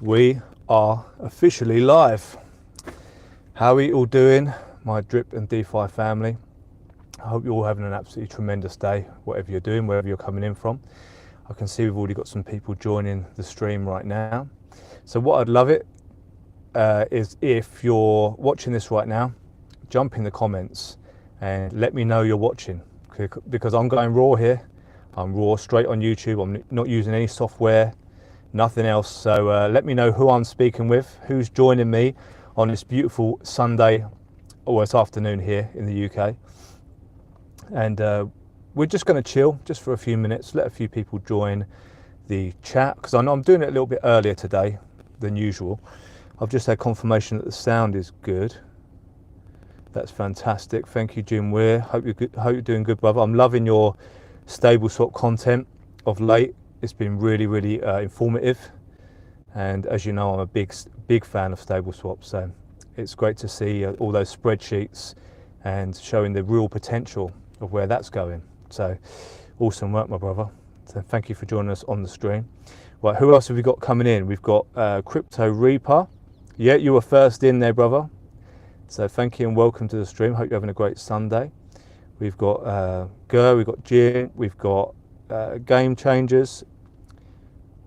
We are officially live. How are you all doing, my Drip and DeFi family? I hope you're all having an absolutely tremendous day, whatever you're doing, wherever you're coming in from. I can see we've already got some people joining the stream right now. So what I'd love it is if you're watching this right now, jump in the comments and let me know you're watching, because I'm going raw here. I'm raw straight on YouTube. I'm not using any software, nothing else. So let me know who I'm speaking with, who's joining me on this beautiful Sunday, or it's afternoon here in the UK. And we're just going to chill just for a few minutes, let a few people join the chat, because I know I'm doing it a little bit earlier today than usual. I've just had confirmation that the sound is good. That's fantastic. Thank you, Jim Weir. Hope you're doing good, brother. I'm loving your stable swap content of late. It's been really informative, and as you know, I'm a big fan of stable swaps, so it's great to see all those spreadsheets and showing the real potential of where that's going. So awesome work, my brother. So thank you for joining us on the stream. Right, who else have we got coming in? We've got Crypto Reaper. Yeah, you were first in there, brother. So thank you and welcome to the stream. Hope you're having a great Sunday. We've got Gur, we've got Jim, we've got Game Changers.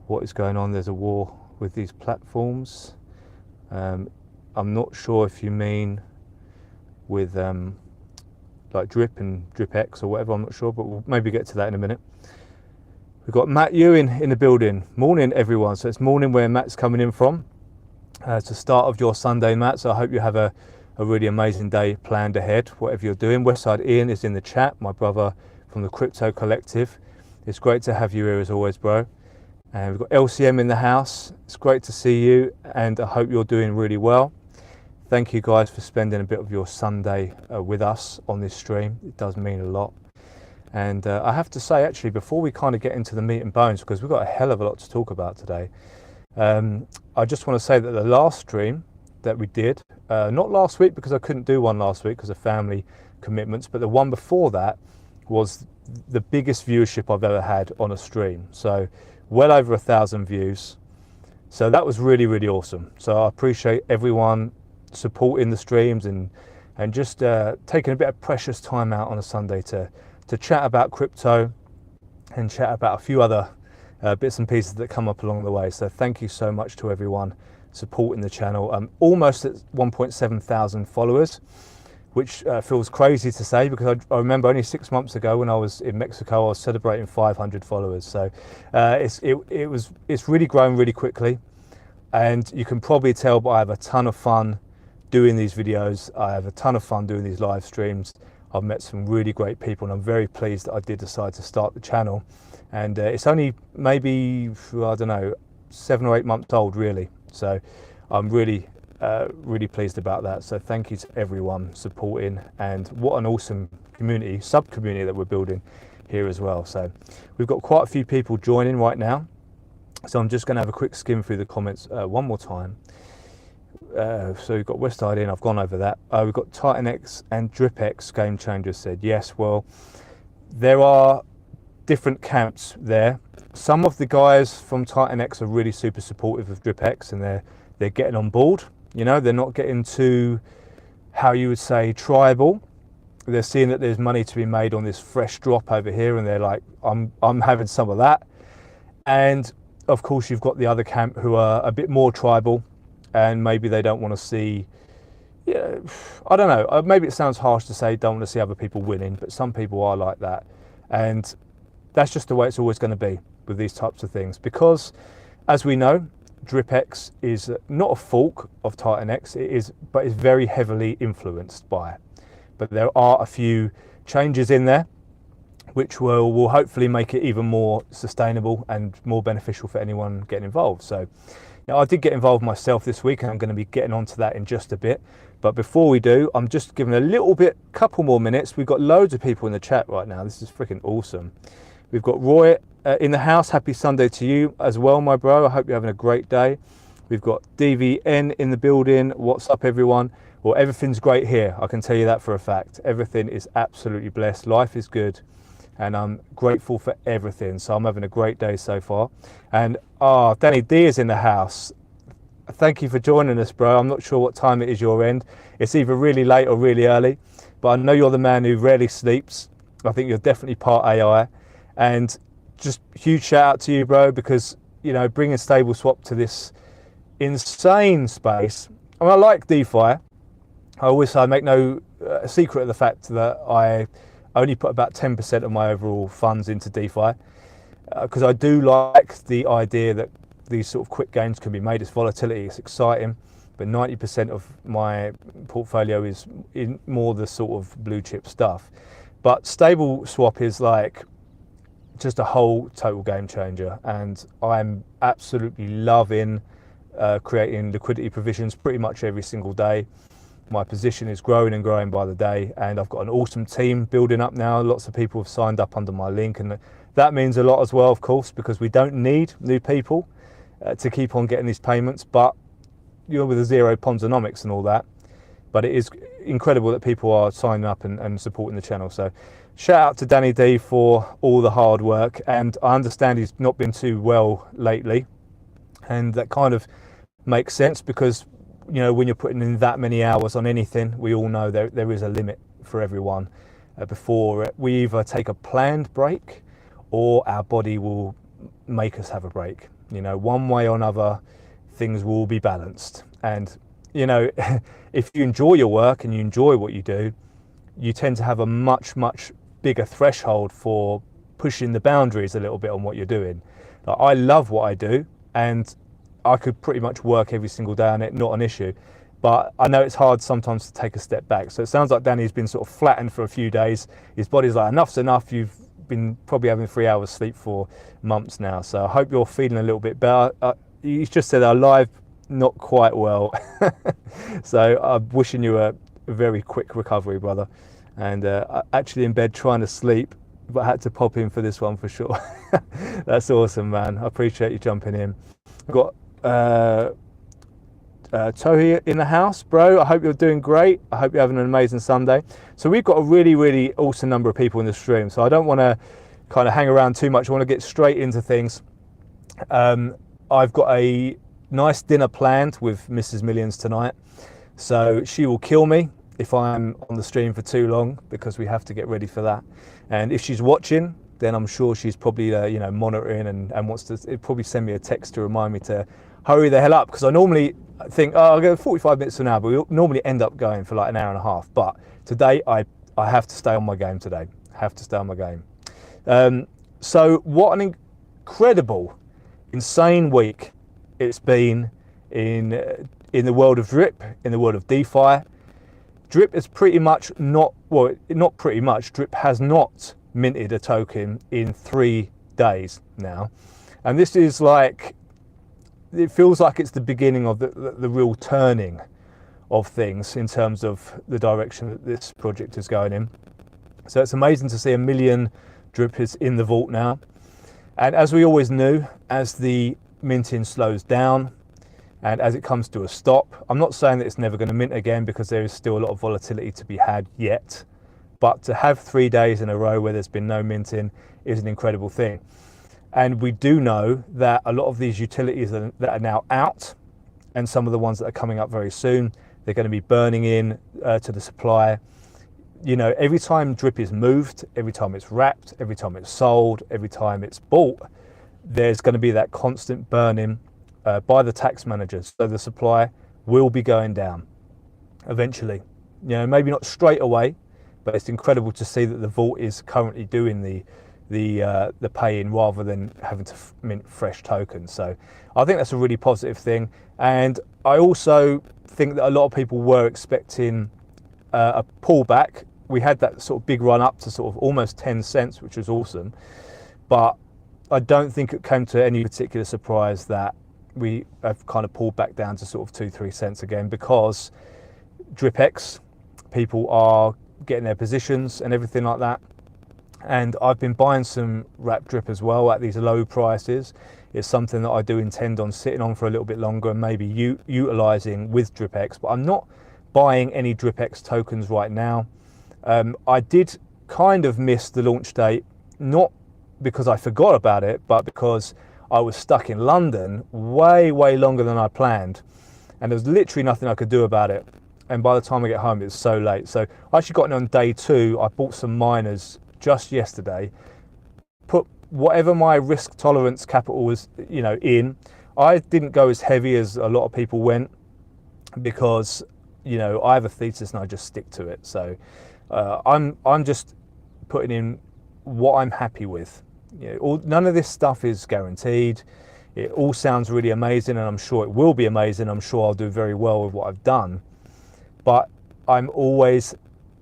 What is going on? There's a war with these platforms. I'm not sure if you mean with like Drip and DripX or whatever, I'm not sure, but we'll maybe get to that in a minute. We've got Matt Ewan in the building. Morning, everyone. So it's morning where Matt's coming in from. It's the start of your Sunday, Matt, so I hope you have a really amazing day planned ahead, whatever you're doing. Westside Ian is in the chat, my brother from the Crypto Collective. It's great to have you here as always, bro. And we've got LCM in the house. It's great to see you, and I hope you're doing really well. Thank you guys for spending a bit of your Sunday with us on this stream. It does mean a lot. And I have to say, actually, before we kind of get into the meat and bones, because we've got a hell of a lot to talk about today, I just want to say that the last stream that we did, not last week because I couldn't do one last week because of family commitments, but the one before that was the biggest viewership I've ever had on a stream. So well over 1,000 views. So that was really awesome. So I appreciate everyone supporting the streams and just taking a bit of precious time out on a Sunday to chat about crypto and chat about a few other bits and pieces that come up along the way. So thank you so much to everyone supporting the channel. I'm almost at 1.7 thousand followers, which feels crazy to say, because I remember only 6 months ago when I was in Mexico, I was celebrating 500 followers. So it's really grown really quickly, and you can probably tell, but I have a ton of fun doing these videos. I have a ton of fun doing these live streams. I've met some really great people, and I'm very pleased that I did decide to start the channel. And it's only maybe, I don't know, 7 or 8 months old, really. So I'm really pleased about that. So thank you to everyone supporting, and what an awesome community, sub-community that we're building here as well. So we've got quite a few people joining right now. So I'm just going to have a quick skim through the comments one more time. So we've got Westside in, I've gone over that. We've got TitanX and DripX Game Changer said, yes, well, there are different camps there. Some of the guys from TitanX are really super supportive of DripX, and they're getting on board. You know, they're not getting too, how you would say, tribal. They're seeing that there's money to be made on this fresh drop over here, and they're like, I'm having some of that. And of course, you've got the other camp who are a bit more tribal, and maybe they don't want to see, yeah, I don't know, maybe it sounds harsh to say don't want to see other people winning, but some people are like that. And that's just the way it's always going to be with these types of things, because as we know, DripX is not a fork of TitanX, but is very heavily influenced by it. But there are a few changes in there which will hopefully make it even more sustainable and more beneficial for anyone getting involved. So now, I did get involved myself this week, and I'm going to be getting onto that in just a bit. But before we do, I'm just giving a couple more minutes. We've got loads of people in the chat right now. This is freaking awesome. We've got Roy in the house. Happy Sunday to you as well, my bro. I hope you're having a great day. We've got DVN in the building. What's up, everyone? Well, everything's great here. I can tell you that for a fact. Everything is absolutely blessed. Life is good, and I'm grateful for everything. So I'm having a great day so far. And Danny D is in the house. thank you for joining us, bro. I'm not sure what time it is your end. It's either really late or really early, but I know you're the man who rarely sleeps. I think you're definitely part AI, and just huge shout out to you, bro, because, you know, bringing stable swap to this insane space. I mean, I like DeFi. I always say I make no secret of the fact that I only put about 10% of my overall funds into DeFi, because I do like the idea that these sort of quick gains can be made. It's volatility, it's exciting, but 90% of my portfolio is in more the sort of blue chip stuff. But stable swap is like just a whole total game changer, and I'm absolutely loving creating liquidity provisions pretty much every single day. My position is growing and growing by the day, and I've got an awesome team building up now. Lots of people have signed up under my link, and that means a lot as well, of course, because we don't need new people to keep on getting these payments, but you know, with the zero ponzonomics and all that. But it is incredible that people are signing up and supporting the channel. So shout out to Danny D for all the hard work. And I understand he's not been too well lately, and that kind of makes sense because, you know, when you're putting in that many hours on anything, we all know there is a limit for everyone before we either take a planned break or our body will make us have a break. You know, one way or another, things will be balanced. And, you know, if you enjoy your work and you enjoy what you do, you tend to have a much, much bigger threshold for pushing the boundaries a little bit on what you're doing. Like, I love what I do, and I could pretty much work every single day on it, not an issue. But I know it's hard sometimes to take a step back. So it sounds like Danny's been sort of flattened for a few days. His body's like, enough's enough. You've been probably having 3 hours sleep for months now. So I hope you're feeling a little bit better. He's just said alive, not quite well. So I'm wishing you a very quick recovery, brother. And actually in bed trying to sleep, but I had to pop in for this one for sure. That's awesome, man. I appreciate you jumping in. I've got Tohi in the house, bro. I hope you're doing great. I hope you're having an amazing Sunday. So we've got a really, really awesome number of people in the stream. So I don't want to kind of hang around too much. I want to get straight into things. I've got a nice dinner planned with Mrs. Millionz tonight. So she will kill me if I'm on the stream for too long, because we have to get ready for that. And if she's watching, then I'm sure she's probably you know, monitoring and wants to probably send me a text to remind me to hurry the hell up, because I normally think, oh, I'll go 45 minutes to an hour, but we normally end up going for like an hour and a half. But today I have to stay on my game today. I have to stay on my game. So what an incredible, insane week it's been in the world of DRIP, in the world of DeFi. DRIP is pretty much not, well, not pretty much, DRIP has not minted a token in 3 days now. And this is like, it feels like it's the beginning of the real turning of things in terms of the direction that this project is going in. So it's amazing to see 1 million DRIP is in the vault now. And as we always knew, as the minting slows down and as it comes to a stop, I'm not saying that it's never going to mint again, because there is still a lot of volatility to be had yet. But to have 3 days in a row where there's been no minting is an incredible thing. And we do know that a lot of these utilities that are now out, and some of the ones that are coming up very soon, they're going to be burning in to the supply. You know, every time DRIP is moved, every time it's wrapped, every time it's sold, every time it's bought, there's going to be that constant burning by the tax managers. So the supply will be going down eventually. You know, maybe not straight away, but it's incredible to see that the vault is currently doing the pay-in rather than having to mint fresh tokens. So I think that's a really positive thing. And I also think that a lot of people were expecting a pullback. We had that sort of big run up to sort of almost 10 cents, which was awesome. But I don't think it came to any particular surprise that we have kind of pulled back down to sort of 2-3 cents again, because DripX, people are getting their positions and everything like that. And I've been buying some wrap DRIP as well at these low prices. It's something that I do intend on sitting on for a little bit longer and maybe utilizing with DripX, but I'm not buying any DripX tokens right now. I did kind of miss the launch date, not because I forgot about it, but because I was stuck in London way longer than I planned. and there was literally nothing I could do about it. And by the time I get home, it's so late. So I actually got in on day 2. I bought some miners just yesterday, put whatever my risk tolerance capital was, you know, in. I didn't go as heavy as a lot of people went because, you know, I have a thesis and I just stick to it. So I'm just putting in what I'm happy with. You know, none of this stuff is guaranteed. It all sounds really amazing, and I'm sure it will be amazing. I'm sure I'll do very well with what I've done. But I'm always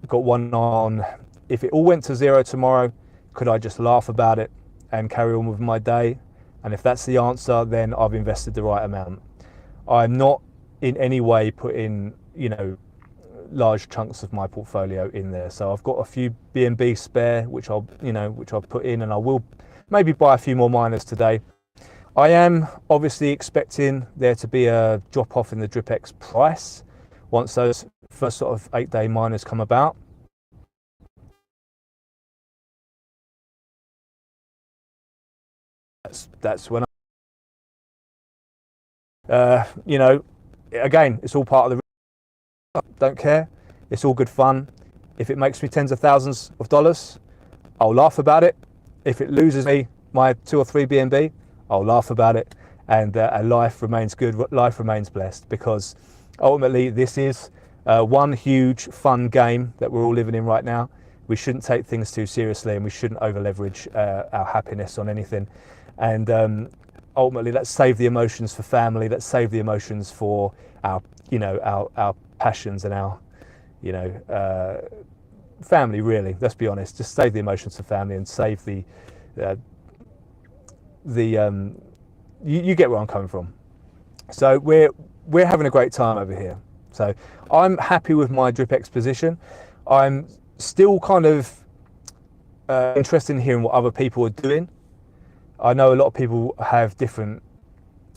got one eye on, if it all went to zero tomorrow, could I just laugh about it and carry on with my day? And if that's the answer, then I've invested the right amount. I'm not in any way putting, you know, large chunks of my portfolio in there. So I've got a few BNB spare, which I'll put in, and I will maybe buy a few more miners today. I am obviously expecting there to be a drop off in the DripX price once those first sort of 8-day miners come about. That's when you know, again, it's all part of the, don't care, it's all good fun. If it makes me tens of thousands of dollars, I'll laugh about it. If it loses me my 2 or 3 BNB, I'll laugh about it, and life remains good, life remains blessed, because ultimately this is one huge fun game that we're all living in right now. We shouldn't take things too seriously, and we shouldn't over leverage our happiness on anything. And ultimately, let's save the emotions for family. Let's save the emotions for our, you know, our passions and our, you know, family. Really, let's be honest. Just save the emotions for family and save the you get where I'm coming from. So we're having a great time over here. So I'm happy with my DripX position. I'm still kind of interested in hearing what other people are doing. I know a lot of people have different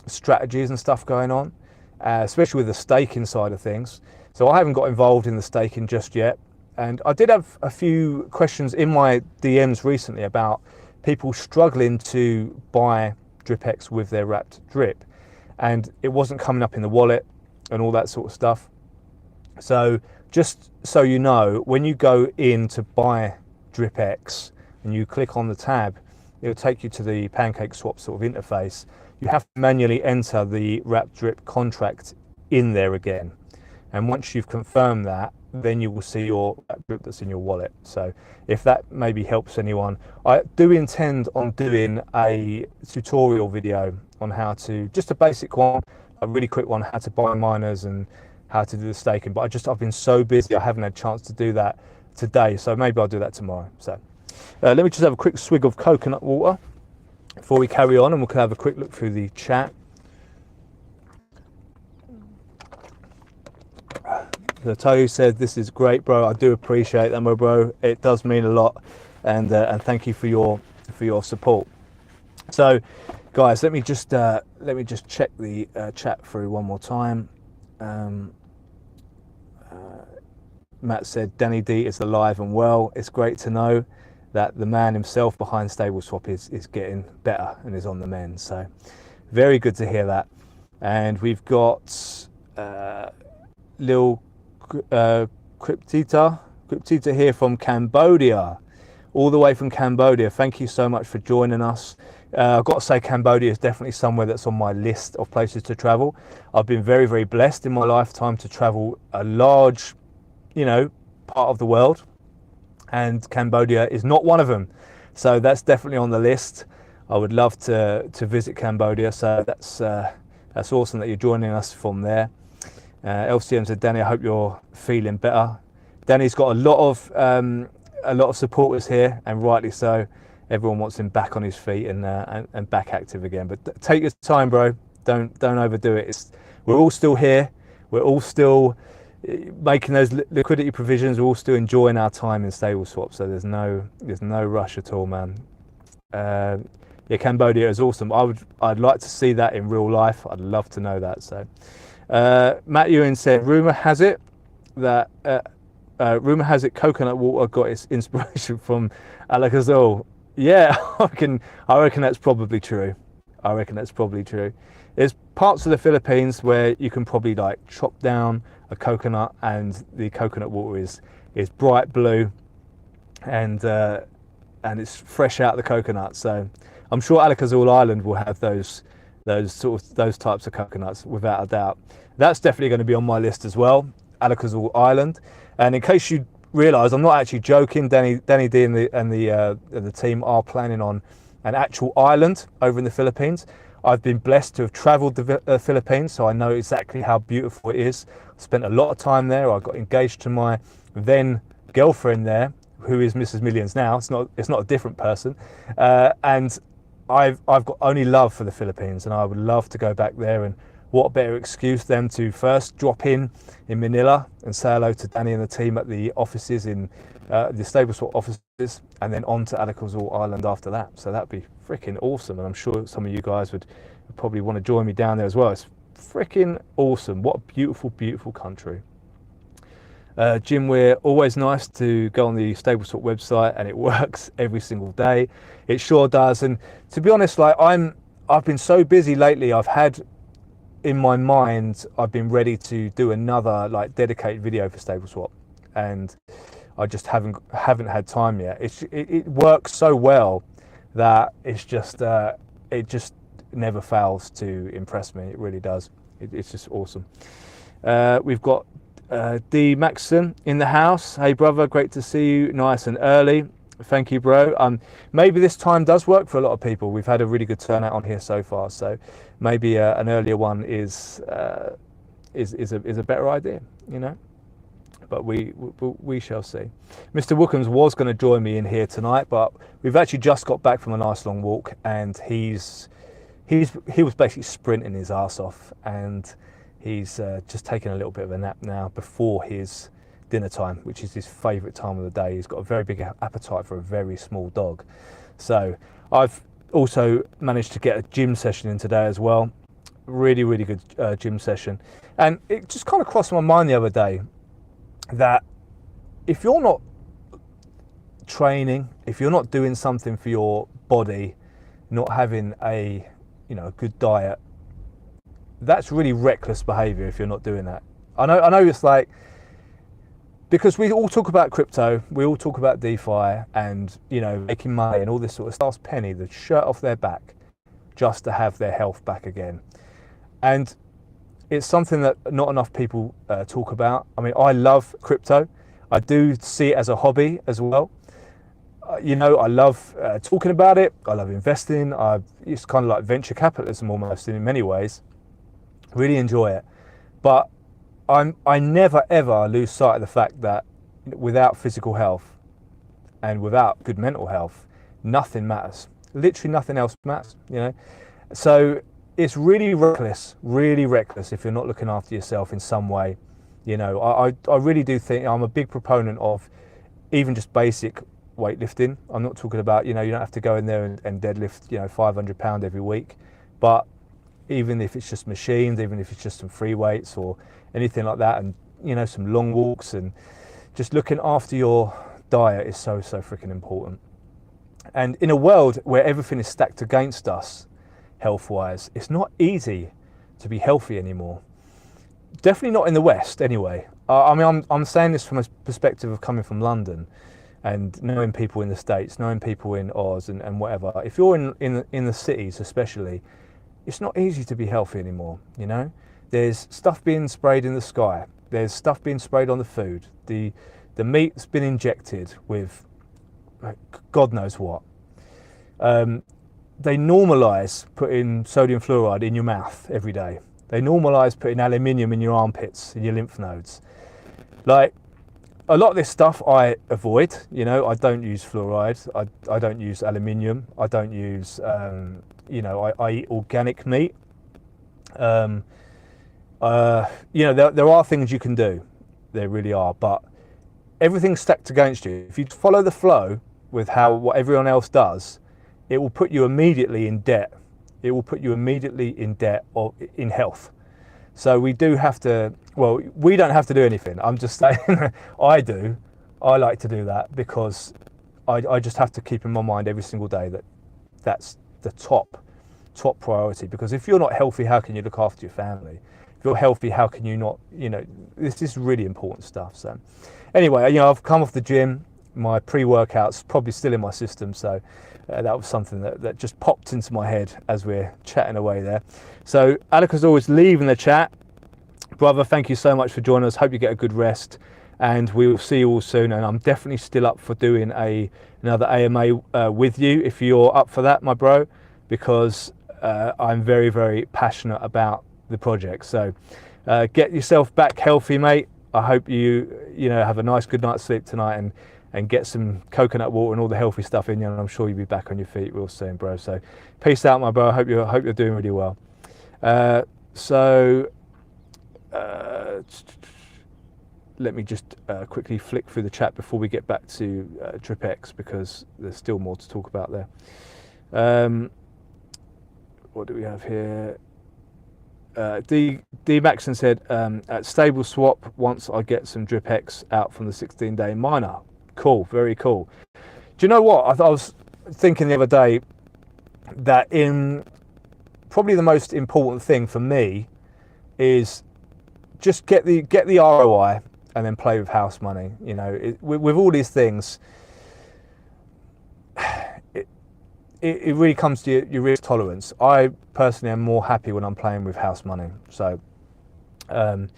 strategies and stuff going on, especially with the staking side of things. So I haven't got involved in the staking just yet. And I did have a few questions in my DMs recently about people struggling to buy DripX with their wrapped drip. And it wasn't coming up in the wallet and all that sort of stuff. So just so you know, when you go in to buy DripX and you click on the tab, it'll take you to the pancake swap sort of interface. You have to manually enter the wrapped drip contract in there again. And once you've confirmed that, then you will see your drip that's in your wallet. So if that maybe helps anyone, I do intend on doing a tutorial video on how to, just a basic one, a really quick one, how to buy miners and how to do the staking. But I've been so busy, I haven't had a chance to do that today. So maybe I'll do that tomorrow. So let me just have a quick swig of coconut water before we carry on, and we'll have a quick look through the chat. The Tohu said, "This is great, bro. I do appreciate that, my bro. It does mean a lot, and thank you for your support." So, guys, let me just check the chat through one more time. Matt said, "Danny D is alive and well. It's great to know that the man himself behind StableSwap is getting better and is on the mend." So, very good to hear that. And we've got Lil Cryptita here from Cambodia, all the way from Cambodia. Thank you so much for joining us. I've got to say, Cambodia is definitely somewhere that's on my list of places to travel. I've been very, very blessed in my lifetime to travel a large, you know, part of the world, and Cambodia is not one of them. So that's definitely on the list. I would love to visit Cambodia. So that's awesome that you're joining us from there. LCM said, "Danny, I hope you're feeling better." Danny's got a lot of supporters here, and rightly so. Everyone wants him back on his feet and back active again. But take your time, bro. Don't overdo it. We're all still here. We're all still making those liquidity provisions. We're all still enjoying our time in StableSwap. So there's no rush at all, man. Yeah, Cambodia is awesome. I'd like to see that in real life. I'd love to know that. So. Matt Ewan said, rumor has it coconut water got its inspiration from Alakazam. Yeah, I reckon that's probably true. I reckon that's probably true. There's parts of the Philippines where you can probably like chop down a coconut and the coconut water is bright blue and it's fresh out of the coconut. So I'm sure Alakazam Island will have those types of coconuts without a doubt. That's definitely going to be on my list as well, Alakazam Island. And in case you realise, I'm not actually joking. Danny D and the team are planning on an actual island over in the Philippines. I've been blessed to have travelled the Philippines, so I know exactly how beautiful it is. I spent a lot of time there. I got engaged to my then girlfriend there, who is Mrs. Millionz now. It's not a different person, and I've got only love for the Philippines, and I would love to go back there. And what better excuse than to first drop in Manila and say hello to Danny and the team at the offices in the Stable Swap offices, and then on to Alakazam Island after that. So that'd be freaking awesome, and I'm sure some of you guys would probably want to join me down there as well. It's freaking awesome. What a beautiful, beautiful country. Jim, we're always nice to go on the Stable Swap website, and it works every single day. It sure does. And to be honest, like I've been so busy lately. I've had in my mind, I've been ready to do another like dedicated video for Stable Swap, and I just haven't had time yet. It works so well that it's just it just never fails to impress me. It really does. It's just awesome. We've got D Maxson in the house. Hey brother, great to see you nice and early. Thank you, bro. Maybe this time does work for a lot of people. We've had a really good turnout on here so far, so maybe an earlier one is a better idea, you know. But we shall see. Mr. Wookums was going to join me in here tonight, but we've actually just got back from a nice long walk, and he was basically sprinting his ass off, and he's just taking a little bit of a nap now before his dinner time, which is his favourite time of the day. He's got a very big appetite for a very small dog. So I've also managed to get a gym session in today as well. Really, really good gym session. And it just kind of crossed my mind the other day that if you're not training, if you're not doing something for your body, not having a good diet, that's really reckless behavior if you're not doing that. I know it's like, because we all talk about crypto, we all talk about DeFi and making money and all this sort of stuff. Penny the shirt off their back just to have their health back again, and it's something that not enough people talk about. I mean, I love crypto. I do see it as a hobby as well. I love talking about it. I love investing. It's kind of like venture capitalism almost in many ways. Really enjoy it, but I never ever lose sight of the fact that without physical health and without good mental health, nothing matters. Literally nothing else matters, So it's really reckless if you're not looking after yourself in some way. I really do think I'm a big proponent of even just basic weightlifting. I'm not talking about, you don't have to go in there and deadlift, 500 pound every week, but even if it's just machines, even if it's just some free weights or anything like that, and some long walks, and just looking after your diet is so freaking important. And in a world where everything is stacked against us health-wise, it's not easy to be healthy anymore. Definitely not in the West anyway. I'm saying this from a perspective of coming from London and knowing people in the States, knowing people in Oz and whatever. If you're in the cities especially, it's not easy to be healthy anymore, There's stuff being sprayed in the sky. There's stuff being sprayed on the food. The meat's been injected with God knows what. They normalise putting sodium fluoride in your mouth every day. They normalise putting aluminium in your armpits, in your lymph nodes. Like, a lot of this stuff I avoid. I don't use fluoride. I don't use aluminium. I don't use, I eat organic meat. There are things you can do. There really are. But everything's stacked against you. If you follow the flow with what everyone else does, it will put you immediately in debt. It will put you immediately in debt or in health. So we do have to, we don't have to do anything. I'm just saying I do. I like to do that because I just have to keep in my mind every single day that that's the top top priority, because if you're not healthy, how can you look after your family? If you're healthy, how can you not, this is really important stuff. So anyway, I've come off the gym. My pre-workout's probably still in my system, so that was something that just popped into my head as we're chatting away there. So Alec is always leaving the chat. Brother, thank you so much for joining us. Hope you get a good rest, and we will see you all soon. And I'm definitely still up for doing another AMA with you if you're up for that, my bro, because I'm very, very passionate about the project. So get yourself back healthy, mate. I hope you have a nice good night's sleep tonight, and get some coconut water and all the healthy stuff in you, and I'm sure you'll be back on your feet real soon, bro. So peace out, my bro. I hope you're doing really well. Let me just quickly flick through the chat before we get back to DripX, because there's still more to talk about there. What do we have here? D Maxon said, at stable swap once I get some DripX out from the 16-day miner. Cool, very cool. Do you know what? I was thinking the other day that probably the most important thing for me is just get the ROI and then play with house money. With all these things, it really comes to your risk tolerance. I personally am more happy when I'm playing with house money. So, and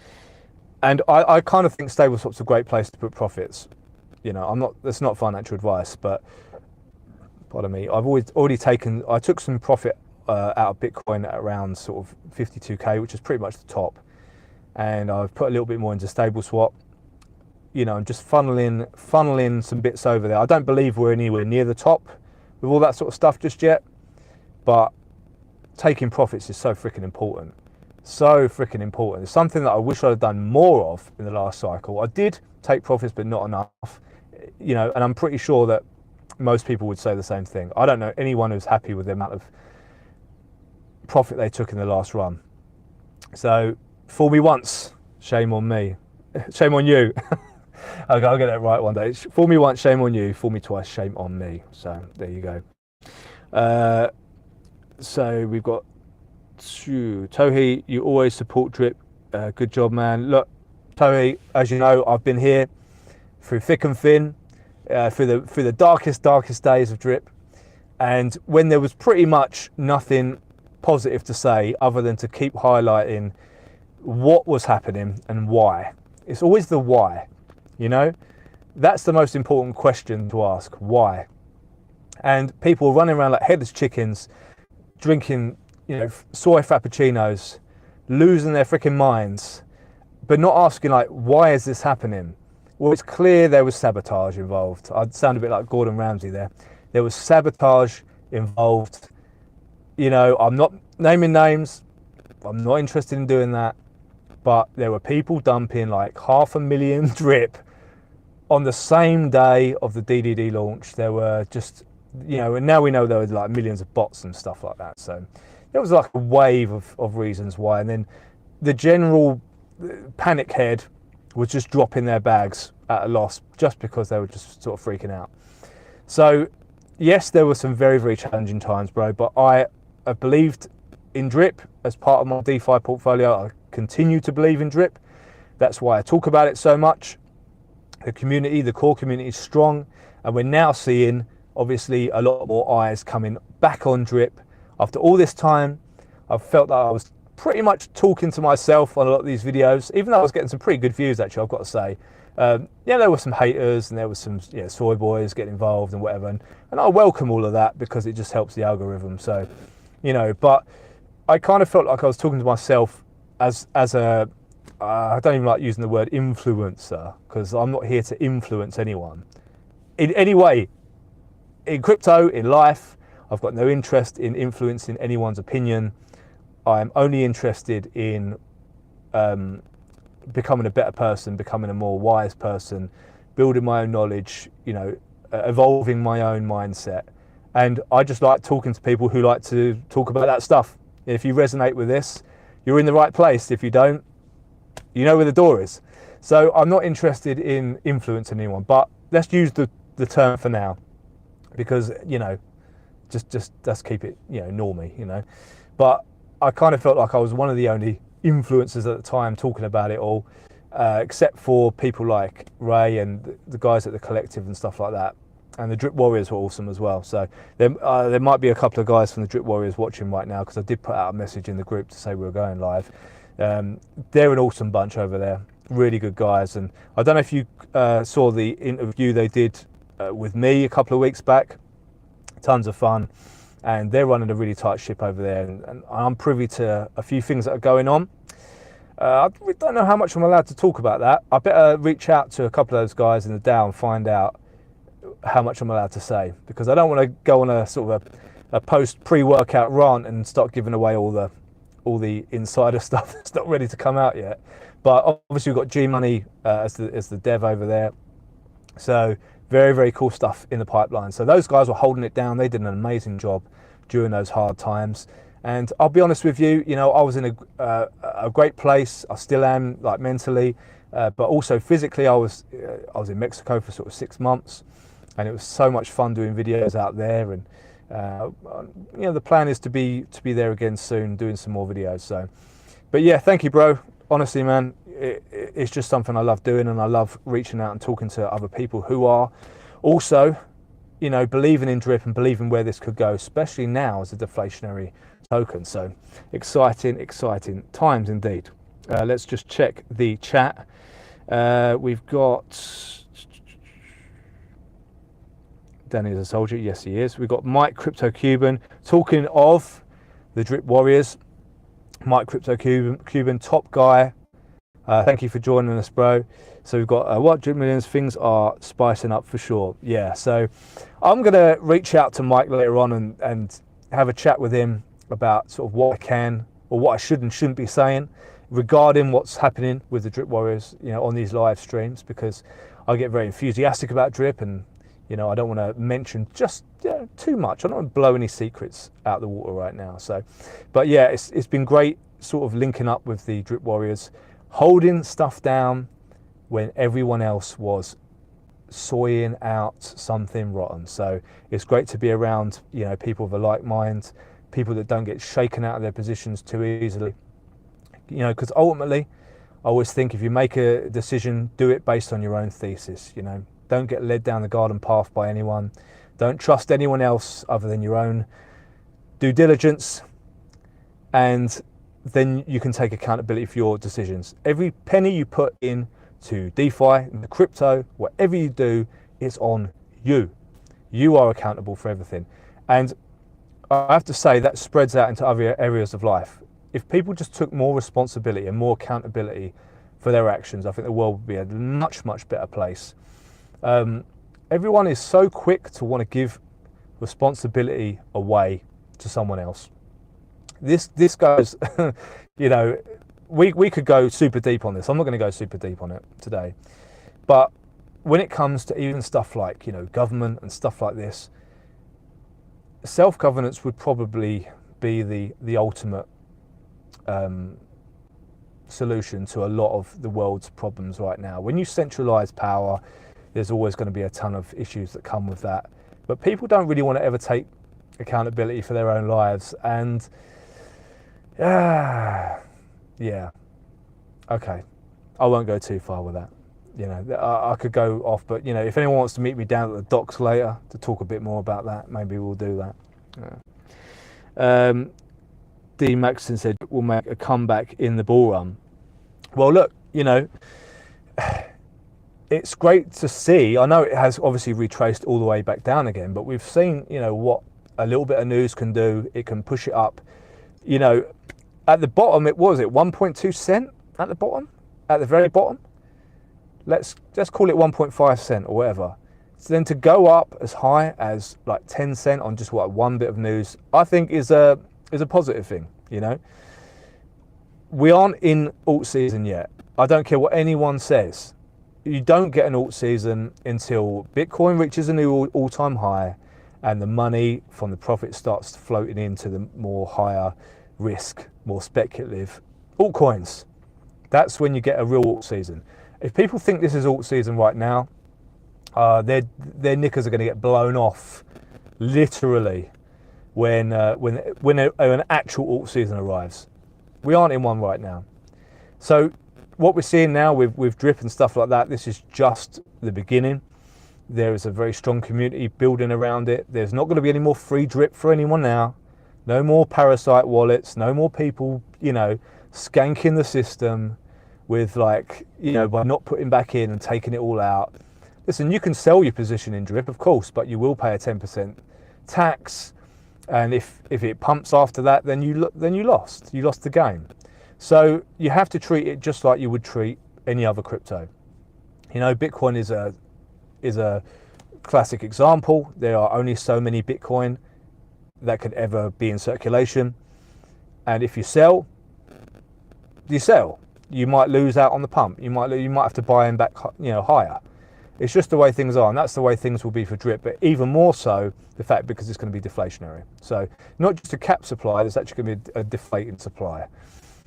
I kind of think stable swap's a great place to put profits. That's not financial advice, but pardon me, I took some profit out of Bitcoin at around sort of 52k, which is pretty much the top. And I've put a little bit more into stable swap. I'm just funneling some bits over there. I don't believe we're anywhere near the top with all that sort of stuff just yet, but taking profits is so freaking important. So freaking important. It's something that I wish I'd have done more of in the last cycle. I did take profits, but not enough. And I'm pretty sure that most people would say the same thing. I don't know anyone who's happy with the amount of profit they took in the last run. So, fool me once, shame on me. Shame on you. Okay, I'll get that right one day. Fool me once, shame on you. Fool me twice, shame on me. So, there you go. So, we've got Tohi, you always support Drip. Good job, man. Look, Tohi, as you know, I've been here through thick and thin, through the darkest days of Drip, and when there was pretty much nothing positive to say other than to keep highlighting what was happening and why. It's always the why, That's the most important question to ask, why? And people are running around like headless chickens, drinking, soy frappuccinos, losing their freaking minds, but not asking why is this happening? Well, it's clear there was sabotage involved. I'd sound a bit like Gordon Ramsay there. There was sabotage involved. I'm not naming names. I'm not interested in doing that. But there were people dumping 500,000 drip on the same day of the DDD launch. There were just, and now we know there were millions of bots and stuff like that. So there was a wave of reasons why. And then the general panic head was just dropping their bags at a loss just because they were just sort of freaking out. So yes, there were some very, very challenging times, bro, but I believed in Drip as part of my DeFi portfolio. I continue to believe in Drip. That's why I talk about it so much. The core community is strong, and we're now seeing obviously a lot more eyes coming back on Drip. After all this time, I've felt that I was pretty much talking to myself on a lot of these videos, even though I was getting some pretty good views, actually, I've got to say. There were some haters and there was some soy boys getting involved and whatever, and I welcome all of that because it just helps the algorithm. So, but I kind of felt like I was talking to myself as a, I don't even like using the word influencer, because I'm not here to influence anyone. In any way, in crypto, in life, I've got no interest in influencing anyone's opinion. I'm only interested in becoming a better person, becoming a more wise person, building my own knowledge, evolving my own mindset. And I just like talking to people who like to talk about that stuff. If you resonate with this, you're in the right place. If you don't, you know where the door is. So I'm not interested in influencing anyone, but let's use the term for now, because, just let's keep it, you know, normie, you know. But I kind of felt like I was one of the only influencers at the time talking about it all, except for people like Ray and the guys at the Collective and stuff like that. And the Drip Warriors were awesome as well. So there might be a couple of guys from the Drip Warriors watching right now, because I did put out a message in the group to say we were going live. They're an awesome bunch over there, really good guys. And I don't know if you saw the interview they did with me a couple of weeks back. Tons of fun, and they're running a really tight ship over there, and I'm privy to a few things that are going on. I don't know how much I'm allowed to talk about that. I better reach out to a couple of those guys in the DAO and find out how much I'm allowed to say, because I don't want to go on a sort of a pre-workout rant and start giving away all the insider stuff that's not ready to come out yet. But obviously we've got G Money as the dev over there, so very, very cool stuff in the pipeline. So those guys were holding it down. They did an amazing job during those hard times. And I'll be honest with you, you know, I was in a great place. I still am, like mentally, but also physically. I was in Mexico for sort of 6 months, and it was so much fun doing videos out there. And you know, the plan is to be there again soon, doing some more videos. So, but yeah, thank you, bro. Honestly, man, it's just something I love doing, and I love reaching out and talking to other people who are also, you know, believing in drip and believing where this could go, especially now as a deflationary token. So exciting times indeed. Let's just check the chat. We've got Danny is a soldier. Yes, he is. We've got Mike Crypto Cuban. Talking of the Drip Warriors, Mike Crypto Cuban, top guy. Thank you for joining us, bro. So we've got what Drip Millionz, things are spicing up for sure. Yeah, so I'm gonna reach out to Mike later on and have a chat with him about sort of what I can or what I should and shouldn't be saying regarding what's happening with the Drip Warriors, you know, on these live streams, because I get very enthusiastic about drip, and you know, I don't want to mention just too much. I don't want to blow any secrets out the water right now. So, but yeah, it's been great sort of linking up with the Drip Warriors, holding stuff down when everyone else was soying out something rotten. So it's great to be around, you know, people with a like mind, people that don't get shaken out of their positions too easily. You know, because ultimately, I always think if you make a decision, do it based on your own thesis. You know, don't get led down the garden path by anyone. Don't trust anyone else other than your own due diligence, and then you can take accountability for your decisions. Every penny you put in to DeFi, the crypto, whatever you do, it's on you. You are accountable for everything. And I have to say that spreads out into other areas of life. If people just took more responsibility and more accountability for their actions, I think the world would be a much, much better place. Everyone is so quick to want to give responsibility away to someone else. This goes, you know, we could go super deep on this. I'm not going to go super deep on it today. But when it comes to even stuff like, you know, government and stuff like this, self-governance would probably be the ultimate solution to a lot of the world's problems right now. When you centralize power, there's always going to be a ton of issues that come with that. But people don't really want to ever take accountability for their own lives. And yeah, okay, I won't go too far with that. You know, I could go off, but you know, if anyone wants to meet me down at the docks later to talk a bit more about that, maybe we'll do that. Yeah. D. Maxton said we'll make a comeback in the bull run. Well, look, you know, it's great to see. I know it has obviously retraced all the way back down again, but we've seen, you know, what a little bit of news can do. It can push it up. You know, at the bottom, it was 1.2 cent at the bottom, at the very bottom. Let's call it 1.5 cent or whatever. So then to go up as high as like 10 cent on just one bit of news, I think is a positive thing. You know, we aren't in alt season yet. I don't care what anyone says. You don't get an alt season until Bitcoin reaches a new all-time high and the money from the profit starts floating into the more higher risk, more speculative altcoins. That's when you get a real alt season. If people think this is alt season right now, their knickers are going to get blown off, literally. when an actual alt season arrives. We aren't in one right now. So what we're seeing now with DRIP and stuff like that, this is just the beginning. There is a very strong community building around it. There's not going to be any more free DRIP for anyone now. No more parasite wallets, no more people, you know, skanking the system with, like, you know, by not putting back in and taking it all out. Listen, you can sell your position in DRIP, of course, but you will pay a 10% tax. And if it pumps after that, then you lost the game. So you have to treat it just like you would treat any other crypto. You know, Bitcoin is a classic example. There are only so many Bitcoin that could ever be in circulation, and if you sell, you sell. You might lose out on the pump. You might have to buy them back, you know, higher. It's just the way things are, and that's the way things will be for DRIP. But even more so, the fact because it's going to be deflationary. So not just a cap supply, there's actually going to be a deflating supply.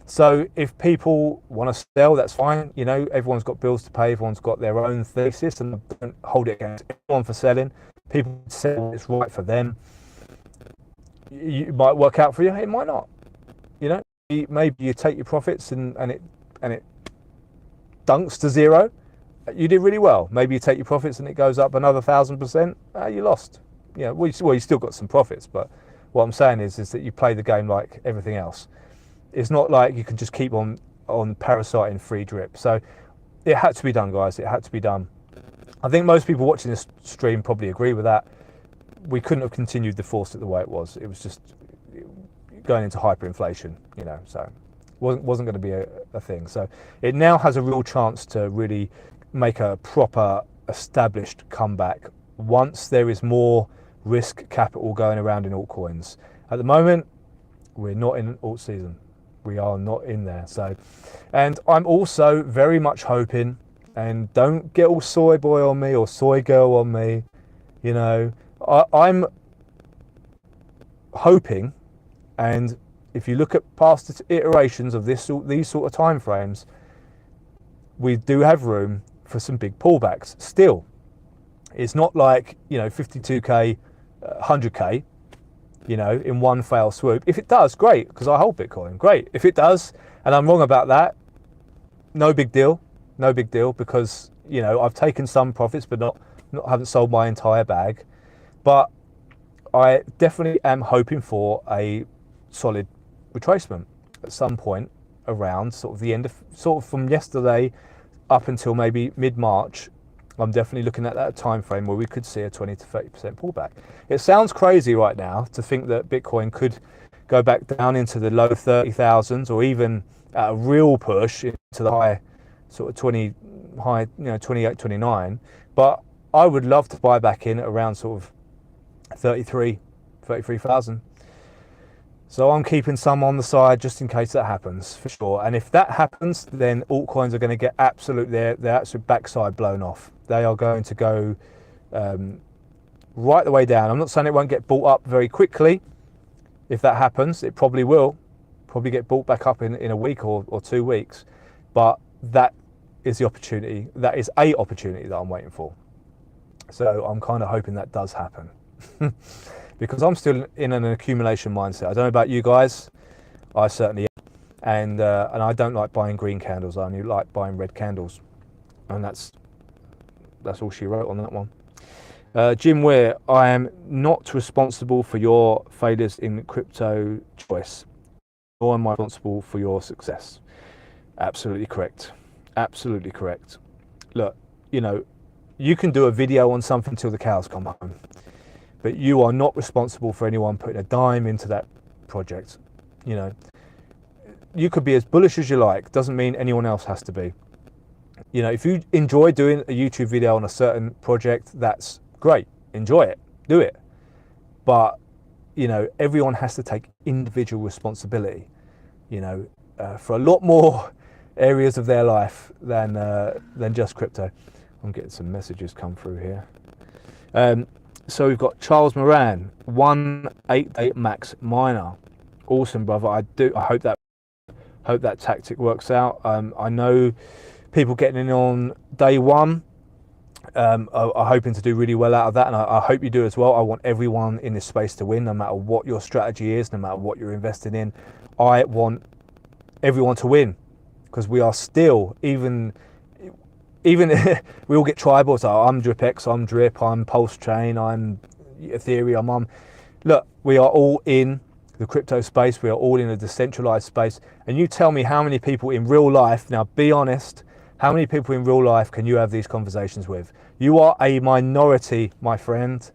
So if people want to sell, that's fine. You know, everyone's got bills to pay. Everyone's got their own thesis, and don't hold it against anyone for selling. People sell, it's right for them. It might work out for you. It might not. You know, maybe you take your profits and it dunks to zero. You did really well. Maybe you take your profits and it goes up another 1,000%. You lost. You know, well, you still got some profits, but what I'm saying is that you play the game like everything else. It's not like you can just keep on parasiting free DRIP. So it had to be done, guys. It had to be done. I think most people watching this stream probably agree with that. We couldn't have continued the Faucet the way it was. It was just going into hyperinflation, you know, so wasn't going to be a thing. So it now has a real chance to really make a proper established comeback once there is more risk capital going around in altcoins. At the moment, we're not in alt season. We are not in there. So, and I'm also very much hoping, and don't get all soy boy on me or soy girl on me, you know, I'm hoping, and if you look at past iterations of these sort of time frames, we do have room for some big pullbacks. Still, it's not like, you know, 52k, 100k, you know, in one fell swoop. If it does, great, because I hold Bitcoin. Great. If it does, and I'm wrong about that, no big deal. No big deal, because, you know, I've taken some profits, but haven't sold my entire bag. But I definitely am hoping for a solid retracement at some point around sort of the end of, sort of from yesterday up until maybe mid-March. I'm definitely looking at that time frame where we could see a 20 to 30% pullback. It sounds crazy right now to think that Bitcoin could go back down into the low 30,000s, or even at a real push into the high sort of 28, 29. But I would love to buy back in around sort of 33,000. So I'm keeping some on the side just in case that happens, for sure. And if that happens, then altcoins are going to get their absolute backside blown off. They are going to go right the way down. I'm not saying it won't get bought up very quickly. If that happens, it probably will. Probably get bought back up in a week or 2 weeks. But that is the opportunity. That is a opportunity that I'm waiting for. So I'm kind of hoping that does happen. Because I'm still in an accumulation mindset. I don't know about you guys. I certainly am. And I don't like buying green candles. I only like buying red candles. And that's all she wrote on that one. Jim Weir, I am not responsible for your failures in crypto choice, nor am I responsible for your success. Absolutely correct. Absolutely correct. Look, you know, you can do a video on something till the cows come home, but you are not responsible for anyone putting a dime into that project. You know, you could be as bullish as you like. Doesn't mean anyone else has to be. You know, if you enjoy doing a YouTube video on a certain project, that's great. Enjoy it. Do it. But, you know, everyone has to take individual responsibility, you know, for a lot more areas of their life than just crypto. I'm getting some messages come through here. So we've got Charles Moran, 188 max miner. Awesome, brother. I hope that tactic works out. I know people getting in on day one are hoping to do really well out of that, and I hope you do as well. I want everyone in this space to win, no matter what your strategy is, no matter what you're investing in. I want everyone to win, because we are still, even we all get tribal. So I'm DripX, I'm Drip, I'm Pulse Chain, I'm Ethereum. Look, we are all in the crypto space. We are all in a decentralized space. And you tell me how many people in real life, now be honest, how many people in real life can you have these conversations with? You are a minority, my friend.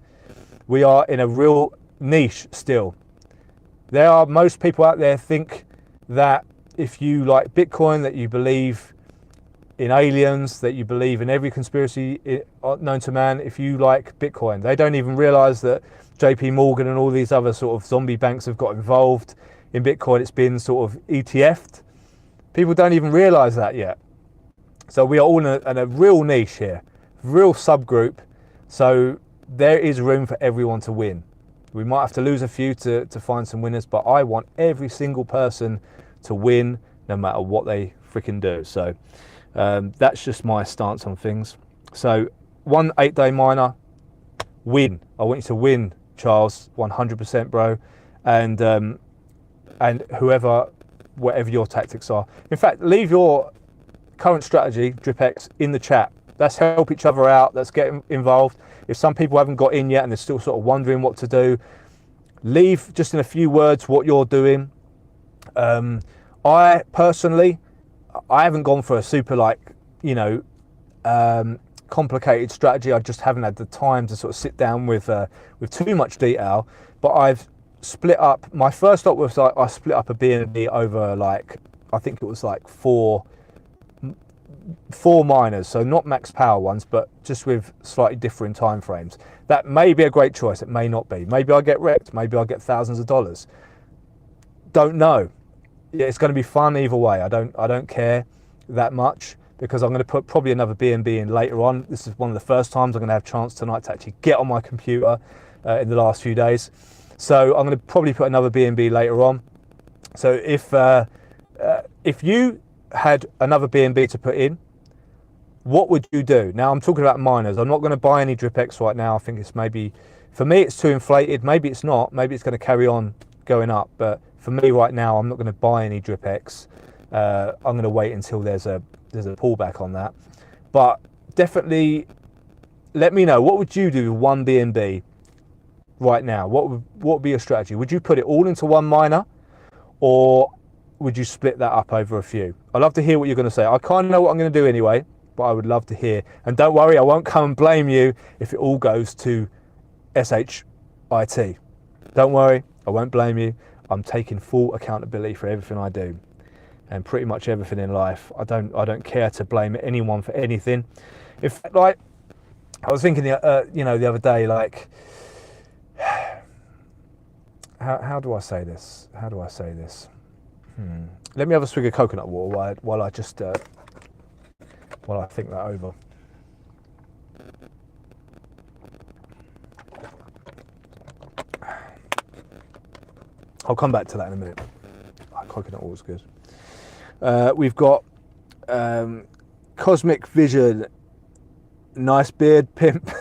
We are in a real niche still. There are, most people out there think that if you like Bitcoin, that you believe in aliens, that you believe in every conspiracy known to man. If you like Bitcoin, they don't even realize that JP Morgan and all these other sort of zombie banks have got involved in Bitcoin. It's been sort of ETF'd. People don't even realize that yet. So we are all in a real niche here, real subgroup. So there is room for everyone to win. We might have to lose a few to find some winners, but I want every single person to win, no matter what they freaking do. So that's just my stance on things. So 1 8-day miner, win. I want you to win, Charles, 100%, bro. And whatever your tactics are. In fact, leave your current strategy, DripX, in the chat. Let's help each other out. Let's get involved. If some people haven't got in yet and they're still sort of wondering what to do, leave just in a few words what you're doing. I personally, I haven't gone for a super complicated strategy. I just haven't had the time to sort of sit down with too much detail. But I've split up. My first lot was I split up a BNB over I think it was four miners, so not max power ones, but just with slightly differing time frames. That may be a great choice. It may not be. Maybe I get wrecked. Maybe I get thousands of dollars. Don't know. Yeah, it's going to be fun either way. I don't care that much, because I'm going to put probably another BNB in later on. This is one of the first times I'm going to have a chance tonight to actually get on my computer in the last few days. So I'm going to probably put another BNB later on. So if you had another BNB to put in, what would you do? Now I'm talking about miners. I'm not going to buy any DripX right now. I think it's maybe, for me, it's too inflated. Maybe it's not. Maybe it's going to carry on going up. But for me right now, I'm not going to buy any DripX. I'm going to wait until there's a pullback on that. But definitely let me know, what would you do with 1 BNB right now? What would be your strategy? Would you put it all into one miner, or would you split that up over a few? I'd love to hear what you're going to say. I kind of know what I'm going to do anyway, but I would love to hear. And don't worry, I won't come and blame you if it all goes to SHIT. Don't worry, I won't blame you. I'm taking full accountability for everything I do, and pretty much everything in life. I don't care to blame anyone for anything. If I was thinking the other day, how do I say this? Let me have a swig of coconut water while I think that over. I'll come back to that in a minute. Coconut water's good. We've got Cosmic Vision. Nice beard, pimp.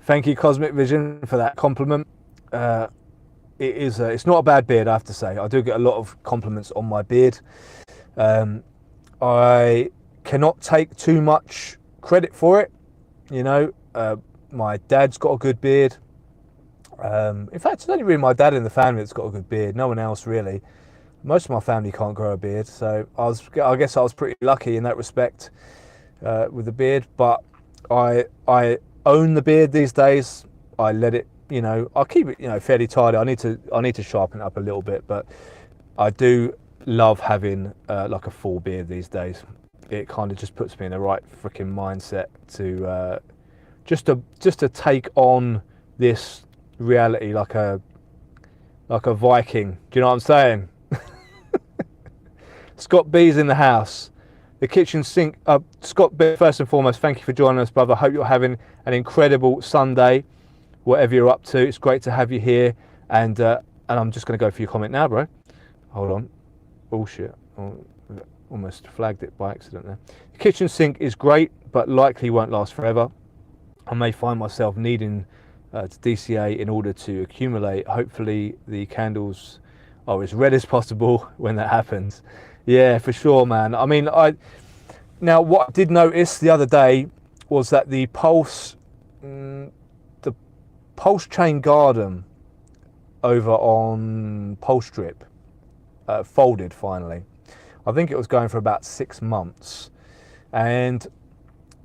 Thank you, Cosmic Vision, for that compliment. It's not a bad beard, I have to say. I do get a lot of compliments on my beard. I cannot take too much credit for it. My dad's got a good beard. In fact, it's only really my dad in the family that's got a good beard. No one else really. Most of my family can't grow a beard, so I guess I was pretty lucky in that respect with the beard. But I own the beard these days. I let it, I keep it, fairly tidy. I need to sharpen it up a little bit, but I do love having like a full beard these days. It kind of just puts me in the right freaking mindset to just to take on this reality like a Viking. Do you know what I'm saying? Scott B's in the house. The kitchen sink. Scott B, first and foremost, thank you for joining us, brother. Hope you're having an incredible Sunday, whatever you're up to. It's great to have you here. And I'm just going to go for your comment now, bro. Hold on. Bullshit. Oh, almost flagged it by accident there. The kitchen sink is great, but likely won't last forever. I may find myself needing to DCA in order to accumulate. Hopefully the candles are as red as possible when that happens. Yeah, for sure, man. I mean, now what I did notice the other day was that the pulse chain garden over on PDRIP folded finally. I think it was going for about 6 months, and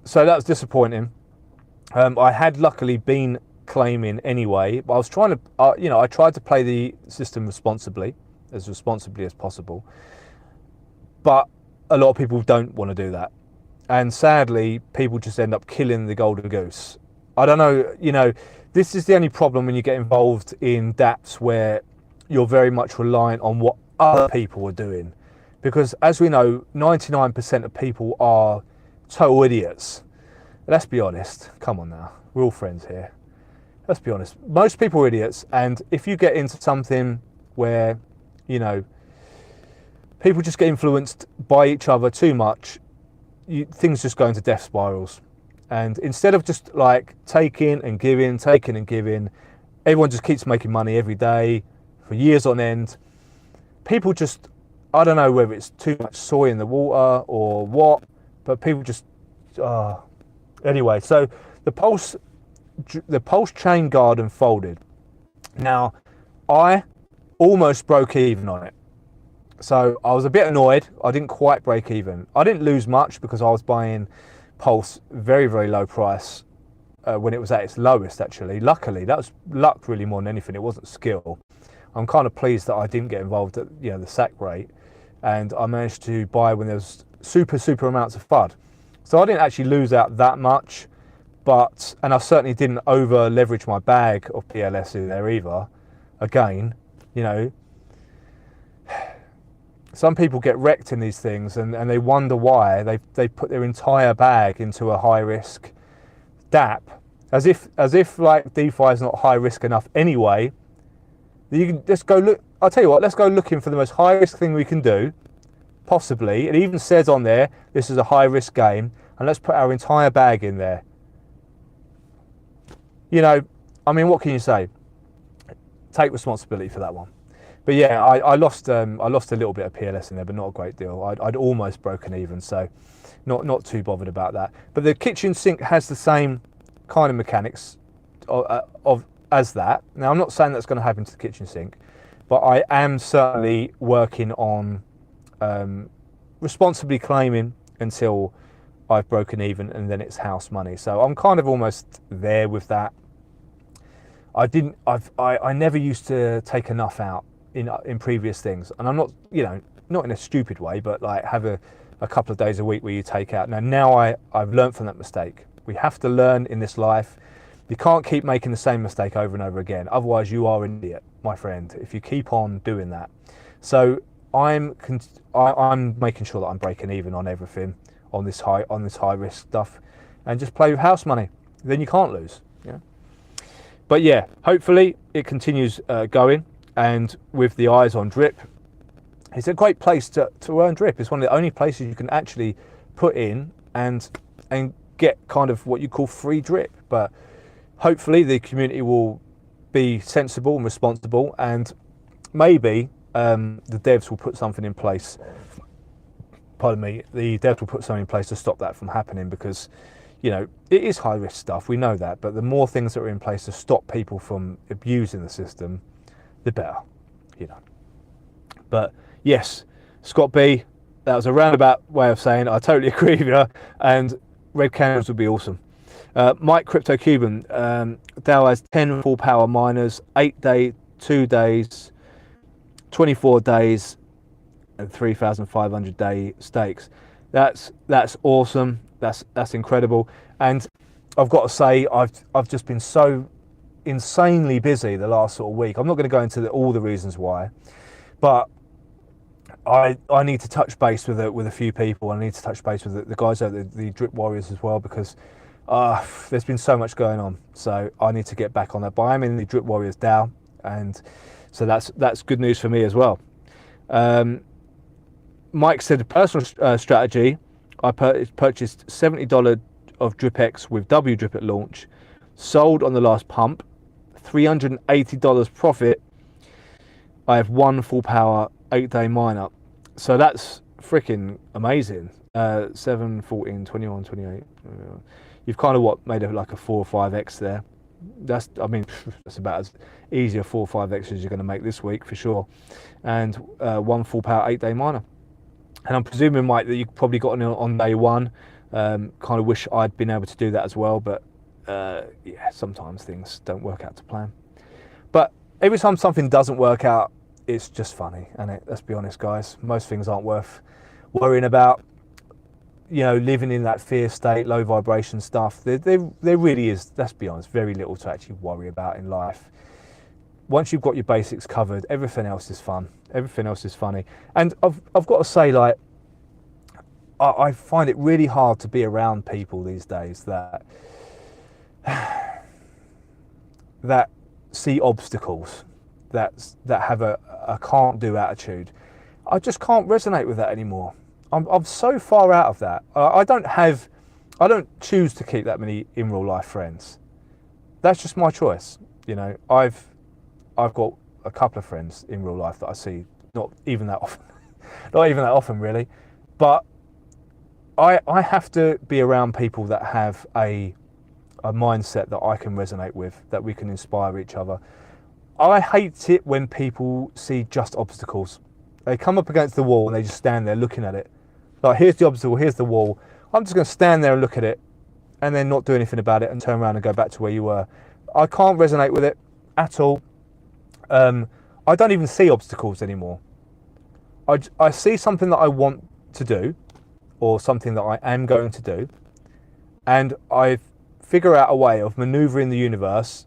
so that was disappointing. I had luckily been claiming anyway, but I was trying to, I tried to play the system responsibly as possible, but a lot of people don't want to do that, and sadly people just end up killing the golden goose. I don't know, this is the only problem when you get involved in dApps where you're very much reliant on what other people are doing, because as we know, 99% of people are total idiots. Let's be honest, come on now, we're all friends here. Let's be honest, most people are idiots, and if you get into something where, people just get influenced by each other too much, things just go into death spirals. And instead of just like taking and giving, everyone just keeps making money every day for years on end. People just, I don't know whether it's too much soy in the water or what, but people just, anyway, so the pulse chain garden folded. Now, I almost broke even on it. So I was a bit annoyed. I didn't quite break even. I didn't lose much because I was buying Pulse very, very low price when it was at its lowest, actually. Luckily, that was luck really more than anything. It wasn't skill. I'm kind of pleased that I didn't get involved at the sack rate, and I managed to buy when there was super amounts of FUD. So I didn't actually lose out that much, and I certainly didn't over leverage my bag of PLS in there either. Again, some people get wrecked in these things and they wonder why they put their entire bag into a high risk dApp, as if like DeFi is not high risk enough anyway. You can just go look. I'll tell you what. Let's go looking for the most high risk thing we can do, possibly. It even says on there this is a high risk game, and let's put our entire bag in there. I mean, what can you say? Take responsibility for that one. But yeah, I lost a little bit of PLS in there, but not a great deal. I'd almost broken even, so not too bothered about that. But the kitchen sink has the same kind of mechanics as that. Now, I'm not saying that's going to happen to the kitchen sink, but I am certainly working on responsibly claiming until I've broken even, and then it's house money. So I'm kind of almost there with that. I never used to take enough out in previous things, and I'm not not in a stupid way, but like have a couple of days a week where you take out. Now I've learned from that mistake. We have to learn in this life. You can't keep making the same mistake over and over again, otherwise you are an idiot, my friend, if you keep on doing that. So I'm making sure that I'm breaking even on everything on this high risk stuff, and just play with house money. Then you can't lose. But yeah, hopefully it continues going. And with the eyes on DRIP, it's a great place to earn DRIP. It's one of the only places you can actually put in and get kind of what you call free DRIP. But hopefully the community will be sensible and responsible, and maybe the devs will put something in place. Pardon me, the devs will put something in place to stop that from happening, because it is high risk stuff, we know that, but the more things that are in place to stop people from abusing the system, the better, But yes, Scott B, that was a roundabout way of saying I totally agree with you, and red candles would be awesome. Mike Crypto Cuban, DAO has 10 full power miners, 8 day, 2 days, 24 days, and 3,500 day stakes. That's awesome. That's incredible. And I've got to say, I've just been so insanely busy the last sort of week. I'm not going to go into all the reasons why, but I need to touch base with a few people. I need to touch base with the guys over the Drip Warriors as well, because there's been so much going on. So I need to get back on that. But I'm in the Drip Warriors DAO, and so that's good news for me as well. Mike said a personal strategy. I purchased $70 of DripX with WDRIP at launch, sold on the last pump, $380 profit. I have one full power 8-day miner. So that's freaking amazing. 7, 14, 21, 28. You've kind of made like a 4 or 5x there. That's, I mean, that's about as easy a 4 or 5x as you're going to make this week for sure. And one full power 8-day miner. And I'm presuming, Mike, that you probably got on day one. Kind of wish I'd been able to do that as well, but yeah, sometimes things don't work out to plan. But every time something doesn't work out, it's just funny, and let's be honest, guys. Most things aren't worth worrying about. You know, living in that fear state, low vibration stuff. There really is, let's be honest, very little to actually worry about in life. Once you've got your basics covered, everything else is fun. Everything else is funny. And I've got to say, like, I find it really hard to be around people these days that see obstacles, that have a can't do attitude. I just can't resonate with that anymore. I'm so far out of that. I don't choose to keep that many in real life friends. That's just my choice. You know, I've got a couple of friends in real life that I see not even that often, not even that often really. But I have to be around people that have a mindset that I can resonate with, that we can inspire each other. I hate it when people see just obstacles. They come up against the wall and they just stand there looking at it. Like, here's the obstacle, here's the wall. I'm just going to stand there and look at it and then not do anything about it and turn around and go back to where you were. I can't resonate with it at all. I don't even see obstacles anymore. I see something that I want to do or something that I am going to do, and I figure out a way of maneuvering the universe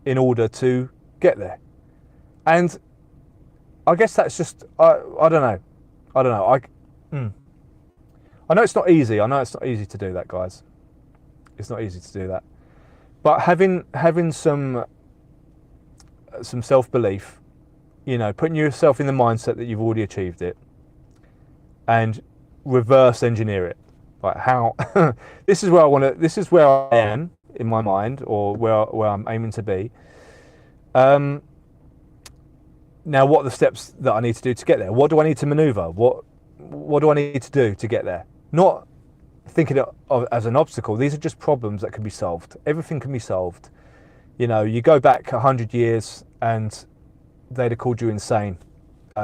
in order to get there. And I guess that's just, I don't know. I know it's not easy. I know it's not easy to do that, guys. It's not easy to do that. But having some self-belief, you know, putting yourself in the mindset that you've already achieved it and reverse engineer it. Like, how this is where I am in my mind, or where I'm aiming to be. Now, what are the steps that I need to do to get there? What do I need to maneuver? What do I need to do to get there? Not thinking of as an obstacle. These are just problems that can be solved. Everything can be solved. You know, you go back 100 years and they'd have called you insane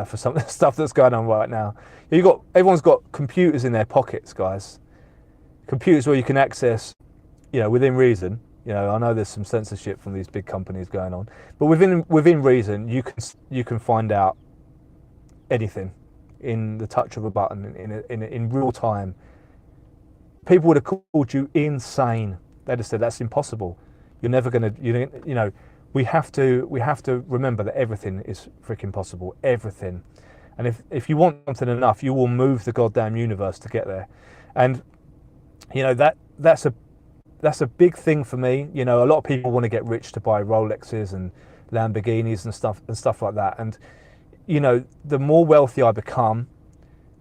for some of the stuff that's going on right now. Everyone's got computers in their pockets, guys. Computers where you can access, you know, within reason. You know, I know there's some censorship from these big companies going on, but within reason, you can find out anything in the touch of a button in real time. People would have called you insane. They'd have said that's impossible. You're never going to. You know, we have to remember that everything is freaking possible. Everything. And if you want something enough, you will move the goddamn universe to get there. And you know, that's a big thing for me. You know, a lot of people want to get rich to buy Rolexes and Lamborghinis and stuff like that. And you know, the more wealthy I become,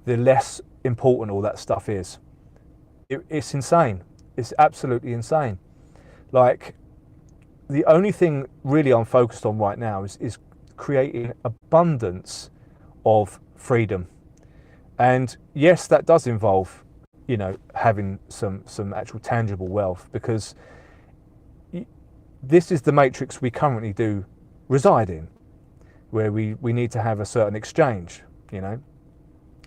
the less important all that stuff is. It's insane. It's absolutely insane. Like, the only thing really I'm focused on right now is creating abundance of freedom. And yes, that does involve, you know, having some actual tangible wealth, because this is the matrix we currently do reside in, where we need to have a certain exchange, you know,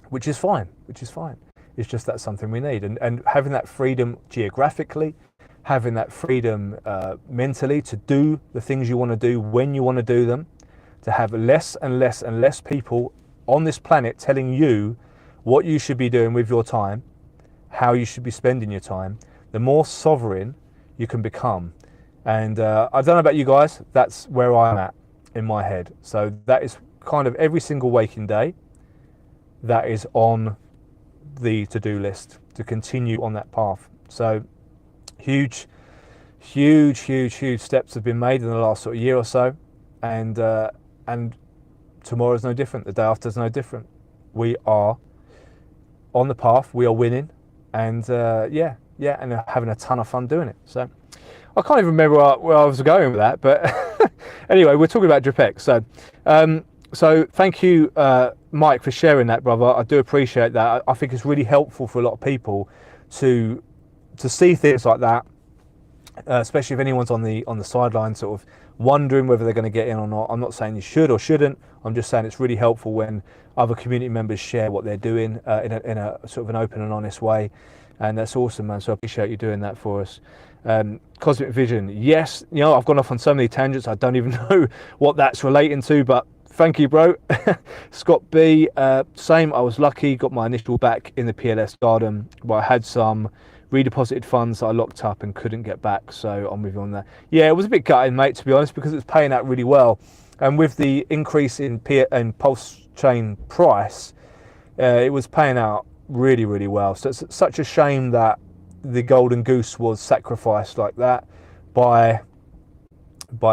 which is fine. It's just that's something we need. And having that freedom geographically, having that freedom mentally to do the things you want to do when you want to do them, to have less and less and less people on this planet telling you what you should be doing with your time, how you should be spending your time, the more sovereign you can become. And I don't know about you guys, that's where I'm at in my head. So that is kind of every single waking day that is on the to-do list, to continue on that path. So huge steps have been made in the last sort of year or so, and tomorrow's no different, the day after's no different. We are on the path. We are winning, and yeah, and having a ton of fun doing it. So I can't even remember where I was going with that, but anyway, we're talking about DripX. So thank you, Mike, for sharing that, brother. I do appreciate that. I think it's really helpful for a lot of people to see things like that, especially if anyone's on the sideline, sort of wondering whether they're going to get in or not. I'm not saying you should or shouldn't. I'm just saying it's really helpful when other community members share what they're doing in a sort of an open and honest way, and that's awesome, man. So I appreciate you doing that for us. Cosmic Vision, yes, you know, I've gone off on so many tangents, I don't even know what that's relating to, but thank you, bro. Scott B, same. I was lucky, got my initial back in the PLS garden, but I had some redeposited funds that I locked up and couldn't get back, so I'm with you on that. Yeah, it was a bit gutting, mate, to be honest, because it was paying out really well, and with the increase in Pulse Chain price, it was paying out really, really well. So it's such a shame that the golden goose was sacrificed like that by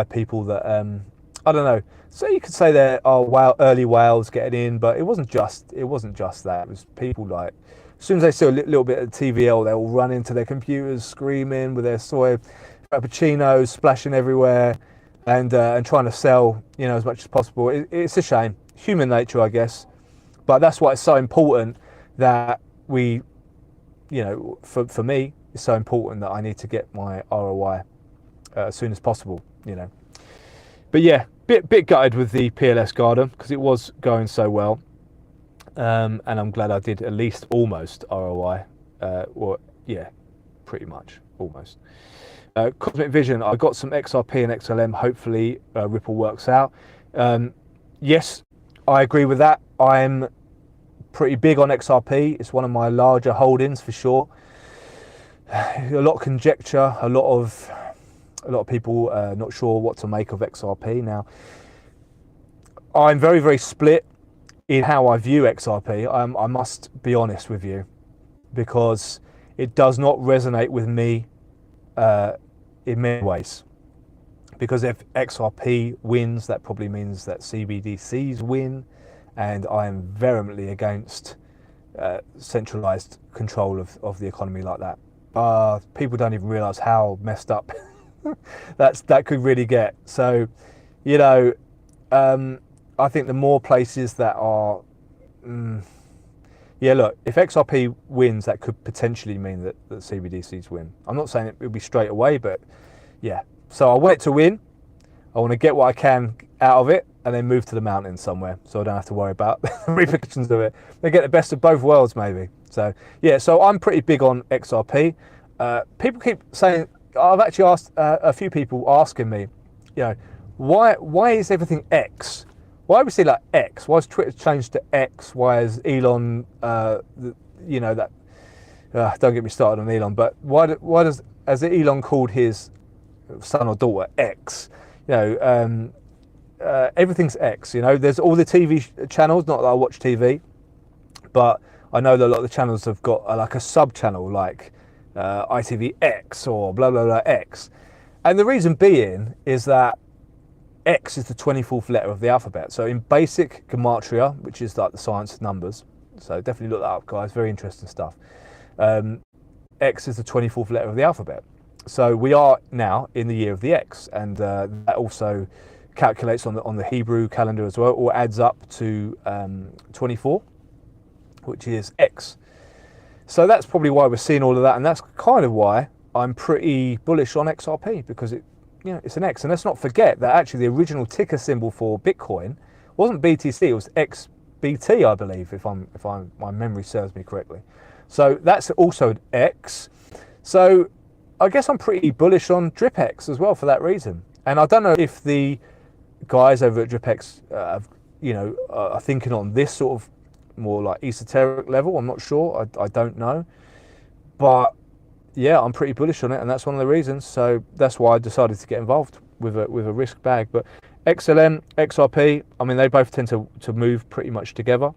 people that I don't know. So you could say there are early whales getting in, but it wasn't just that. It was people like, as soon as they see a little bit of TVL, they'll run into their computers screaming with their soy frappuccinos splashing everywhere, and trying to sell, you know, as much as possible. It's a shame, human nature, I guess, but that's why it's so important that we, you know, for me, it's so important that I need to get my ROI as soon as possible, you know. But yeah, bit gutted with the PLS garden because it was going so well, and I'm glad I did at least almost ROI, or yeah, pretty much almost. Cosmic Vision, I got some XRP and XLM. Hopefully Ripple works out. Yes, I agree with that. I'm pretty big on XRP. It's one of my larger holdings for sure. A lot of conjecture, a lot of people not sure what to make of XRP. Now, I'm very, very split in how I view XRP. I must be honest with you, because it does not resonate with me in many ways. Because if XRP wins, that probably means that CBDCs win, and I am vehemently against centralized control of the economy like that. People don't even realize how messed up that could really get. So, you know, I think the more places that are, yeah, look, if XRP wins, that could potentially mean that CBDCs win. I'm not saying it will be straight away, but yeah. So I want it to win. I want to get what I can out of it and then move to the mountains somewhere, so I don't have to worry about the repercussions of it. They get the best of both worlds, maybe. So yeah, so I'm pretty big on XRP. People keep saying, I've actually asked a few people asking me, you know, why is everything X? Why we see like X? Why has Twitter changed to X? Why is Elon, you know, that? Don't get me started on Elon. But has Elon called his son or daughter X? You know, everything's X. You know, there's all the TV channels. Not that I watch TV, but I know that a lot of the channels have got like a sub channel, like ITVX or blah blah blah X. And the reason being is that X is the 24th letter of the alphabet. So in basic gematria, which is like the science of numbers, so definitely look that up, guys, very interesting stuff. X is the 24th letter of the alphabet. So we are now in the year of the X, and that also calculates on the Hebrew calendar as well, or adds up to 24, which is X. So that's probably why we're seeing all of that, and that's kind of why I'm pretty bullish on XRP, because you know, it's an X. And let's not forget that actually the original ticker symbol for Bitcoin wasn't BTC, it was XBT, I believe, if my memory serves me correctly. So that's also an X. So I guess I'm pretty bullish on DripX as well for that reason. And I don't know if the guys over at DripX, you know, are thinking on this sort of more like esoteric level. I'm not sure. I don't know. But yeah, I'm pretty bullish on it, and that's one of the reasons. So that's why I decided to get involved with a risk bag. But XLM, XRP, I mean, they both tend to move pretty much together.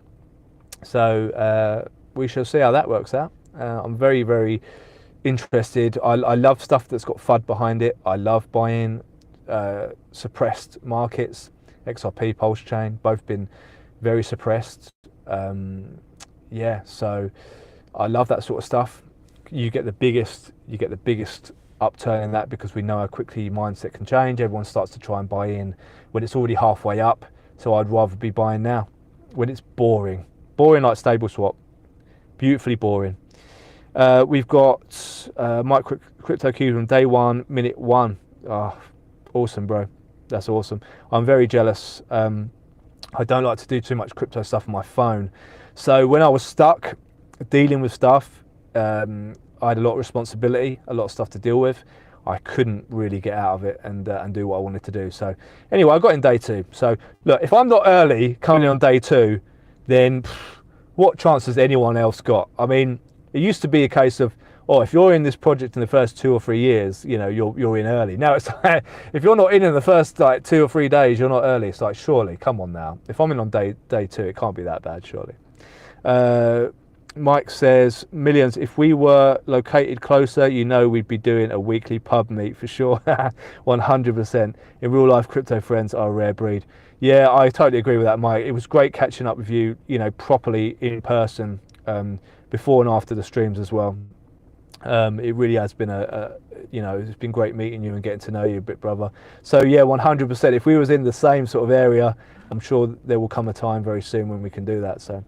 So we shall see how that works out. I'm very, very interested. I love stuff that's got FUD behind it. I love buying suppressed markets. XRP, Pulse Chain, both been very suppressed. Yeah, so I love that sort of stuff. You get the biggest upturn in that because we know how quickly mindset can change. Everyone starts to try and buy in when it's already halfway up. So I'd rather be buying now when it's boring like stable swap, beautifully boring. We've got Mike Crypto Cube from day one, minute one. Oh, awesome, bro. That's awesome. I'm very jealous. I don't like to do too much crypto stuff on my phone. So when I was stuck dealing with stuff, I had a lot of responsibility, a lot of stuff to deal with. I couldn't really get out of it and do what I wanted to do. So anyway, I got in day two. So look, if I'm not early coming in on day two, then what chance has anyone else got? I mean, it used to be a case of, oh, if you're in this project in the first 2 or 3 years, you know, you're in early. Now it's like, if you're not in the first like 2 or 3 days, you're not early. It's like, surely, come on now. If I'm in on day two, it can't be that bad, surely. Mike says, Millionz, if we were located closer, you know we'd be doing a weekly pub meet for sure. 100%. In real life, crypto friends are a rare breed. Yeah, I totally agree with that, Mike. It was great catching up with you, you know, properly in person, before and after the streams as well. It really has been you know, it's been great meeting you and getting to know you a bit, brother. So yeah, 100%. If we was in the same sort of area, I'm sure there will come a time very soon when we can do that. So,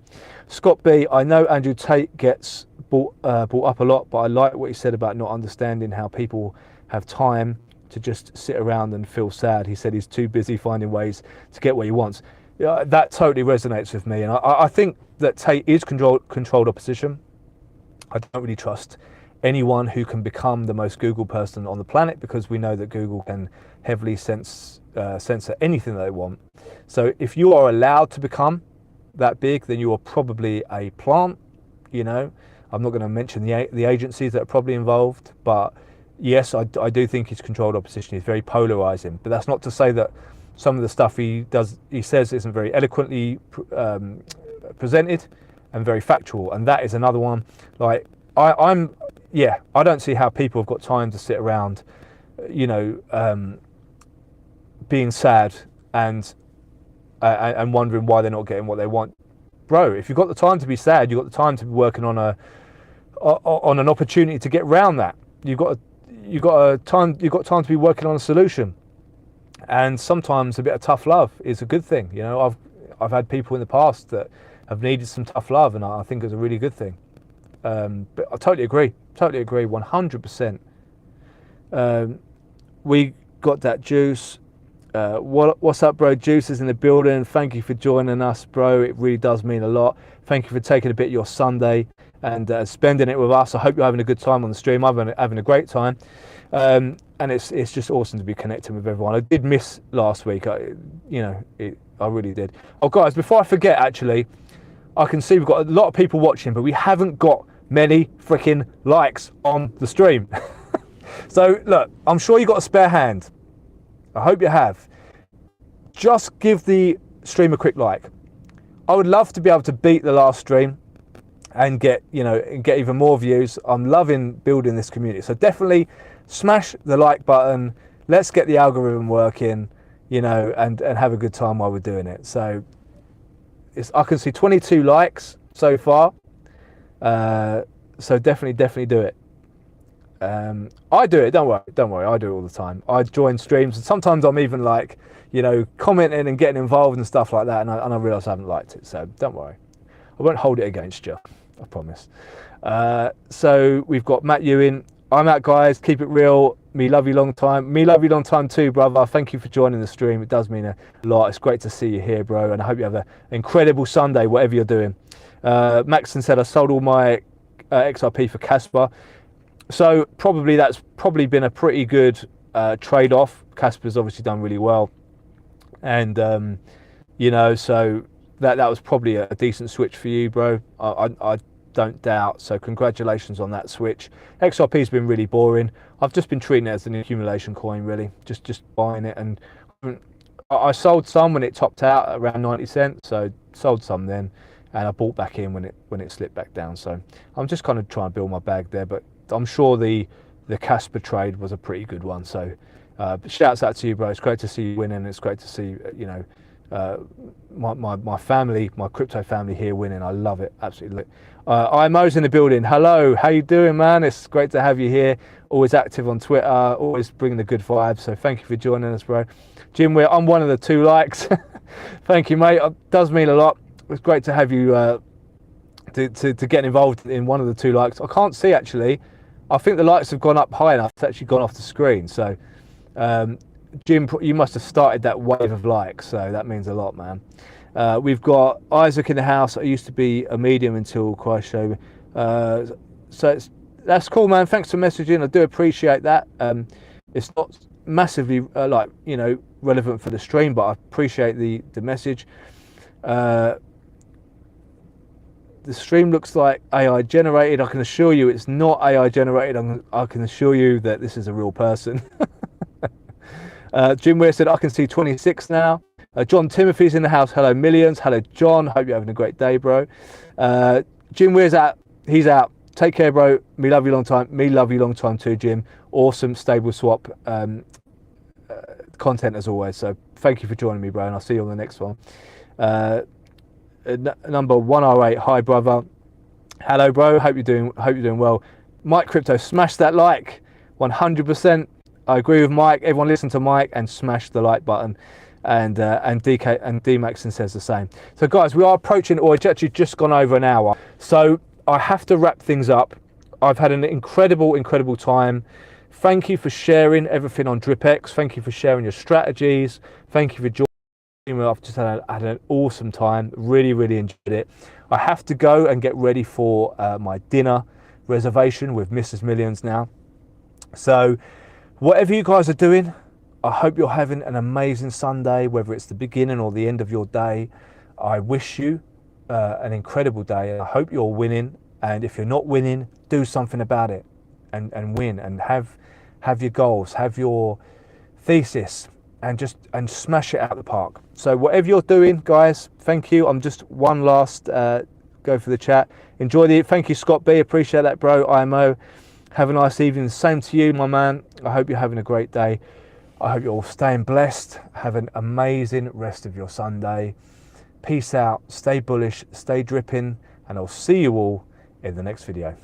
Scott B, I know Andrew Tate gets brought up a lot, but I like what he said about not understanding how people have time to just sit around and feel sad. He said he's too busy finding ways to get what he wants. Yeah, that totally resonates with me, and I think that Tate is controlled opposition. I don't really trust anyone who can become the most Google person on the planet, because we know that Google can heavily censor anything that they want. So if you are allowed to become that big, then you are probably a plant. You know, I'm not going to mention the agencies that are probably involved, but yes, I do think he's controlled opposition. He's very polarizing, but that's not to say that some of the stuff he says isn't very eloquently presented and very factual. And that is another one. Like I don't see how people have got time to sit around, you know, being sad and wondering why they're not getting what they want. Bro, if you've got the time to be sad, you've got the time to be working on an opportunity to get around that. You've got time to be working on a solution. And sometimes a bit of tough love is a good thing. You know, I've had people in the past that have needed some tough love, and I think it's a really good thing. But I totally agree, 100%. We got that Juice. What's up, bro? Juice is in the building. Thank you for joining us, bro. It really does mean a lot. Thank you for taking a bit of your Sunday and spending it with us. I hope you're having a good time on the stream. I'm having a great time. And it's just awesome to be connecting with everyone. I did miss last week. I really did. Oh, guys, before I forget, actually, I can see we've got a lot of people watching, but we haven't got many freaking likes on the stream. So look, I'm sure you got a spare hand. I hope you have. Just give the stream a quick like. I would love to be able to beat the last stream and get even more views. I'm loving building this community. So definitely smash the like button. Let's get the algorithm working, you know, and have a good time while we're doing it. So I can see 22 likes so far. So definitely do it. I do it, don't worry, I do it all the time. I join streams, and sometimes I'm even like, you know, commenting and getting involved and stuff like that, and I realise I haven't liked it, so don't worry. I won't hold it against you, I promise. So we've got Matt Ewing. I'm out, guys, keep it real. Me love you long time. Me love you long time too, brother. Thank you for joining the stream. It does mean a lot. It's great to see you here, bro, and I hope you have an incredible Sunday, whatever you're doing. Maxon said, I sold all my XRP for Casper. So that's probably been a pretty good trade-off. Casper's obviously done really well, and you know, so that was probably a decent switch for you, bro. I don't doubt. So congratulations on that switch. XRP's been really boring. I've just been treating it as an accumulation coin, really, just buying it, and I sold some when it topped out at around 90 cents. So sold some then, and I bought back in when it slipped back down. So I'm just kind of trying to build my bag there, but I'm sure the Casper trade was a pretty good one. So shouts out to you, bro. It's great to see you winning. It's great to see, you know, my family, my crypto family here winning. I love it, absolutely. IMO's in the building. Hello, how you doing, man? It's great to have you here. Always active on Twitter, always bringing the good vibes. So thank you for joining us, bro. Jim, I'm one of the 2 likes. Thank you, mate. It does mean a lot. It's great to have you to get involved in one of the 2 likes. I can't see actually. I think the likes have gone up high enough. It's actually gone off the screen. So, Jim, you must have started that wave of likes. So that means a lot, man. We've got Isaac in the house. I used to be a medium until Christ showed me. So that's cool, man. Thanks for messaging. I do appreciate that. It's not massively relevant for the stream, but I appreciate the message. The stream looks like AI generated. I can assure you it's not AI generated. I can assure you that this is a real person. Jim Weir said, I can see 26 now. John Timothy's in the house. Hello, Millionz. Hello, John. Hope you're having a great day, bro. Jim Weir's out. He's out. Take care, bro. Me love you long time. Me love you long time too, Jim. Awesome stable swap content as always. So thank you for joining me, bro, and I'll see you on the next one. Number 108. Hi, brother. Hello, bro. Hope you're doing well. Mike Crypto, smash that like. 100%. I agree with Mike. Everyone listen to Mike and smash the like button. And DK and D Maxon says the same. So guys, we are approaching, or it's actually just gone over an hour. So I have to wrap things up. I've had an incredible time. Thank you for sharing everything on DripX. Thank you for sharing your strategies. Thank you for joining. I've just had an awesome time. Really enjoyed it. I have to go and get ready for my dinner reservation with Mrs. Millionz now. So whatever you guys are doing, I hope you're having an amazing Sunday, whether it's the beginning or the end of your day. I wish you an incredible day. I hope you're winning, and if you're not winning, do something about it and win, and have your goals, have your thesis, and smash it out of the park. So whatever you're doing, guys, thank you. I'm just one last go for the chat. Enjoy thank you, Scott B. Appreciate that, bro. IMO. Have a nice evening. Same to you, my man. I hope you're having a great day. I hope you're all staying blessed. Have an amazing rest of your Sunday. Peace out. Stay bullish. Stay dripping. And I'll see you all in the next video.